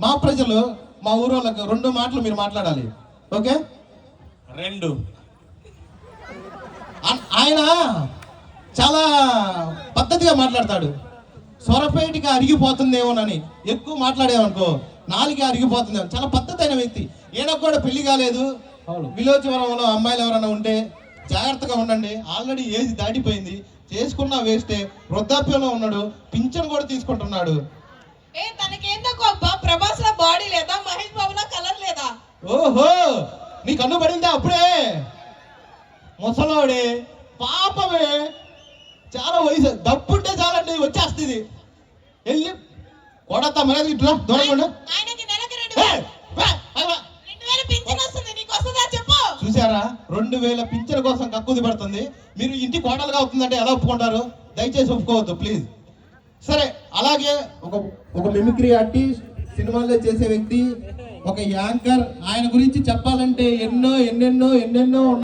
మా ప్రజలు మా ఊరోళ్ళకి 2 మాటలు మీరు మాట్లాడాలి. ఓకే? 2 ఆయన చాలా పద్ధతిగా మాట్లాడతాడు. సొరపేటికి అరిగిపోతుందేమోనని ఎక్కువ మాట్లాడేమనుకో నాలుగే అరిగిపోతుందేమో. చాలా పద్ధతి అయిన వ్యక్తి. ఈయనకు కూడా పెళ్లి కాలేదు. విలోచవరంలో అమ్మాయిలు ఎవరైనా ఉంటే జాగ్రత్తగా ఉండండి. ఆల్రెడీ ఏజ్ దాటిపోయింది, చేసుకున్నా వేస్టే. వృద్ధాప్యంలో ఉన్నాడు, పింఛన్ కూడా తీసుకుంటున్నాడు. ప్రభాస్ లో బాడీ లేదా, మహేష్ బాబులో కలర్ లేదా? ఓహో, నీ కన్ను పడిందా అప్పుడే? ముసలోడే, పాపమే, చాలా వయసు. డబ్బుంటే చాలండి, వచ్చేస్తుంది. వెళ్ళి కొడతా మర్యాద ఇట్లా దూరంగా. చూసారా, 2000 పింఛన్ కోసం కక్కుది పడుతుంది. మీరు ఇంటి కోటలుగా అవుతుందంటే ఎలా ఒప్పుకుంటారు? దయచేసి ఒప్పుకోవద్దు ప్లీజ్. సరే, అలాగే ఒక మిమిక్రీ ఆర్టిస్ట్, సినిమాల్లో చేసే వ్యక్తి, ఒక యాంకర్. ఆయన గురించి చెప్పాలంటే ఎన్నెన్నో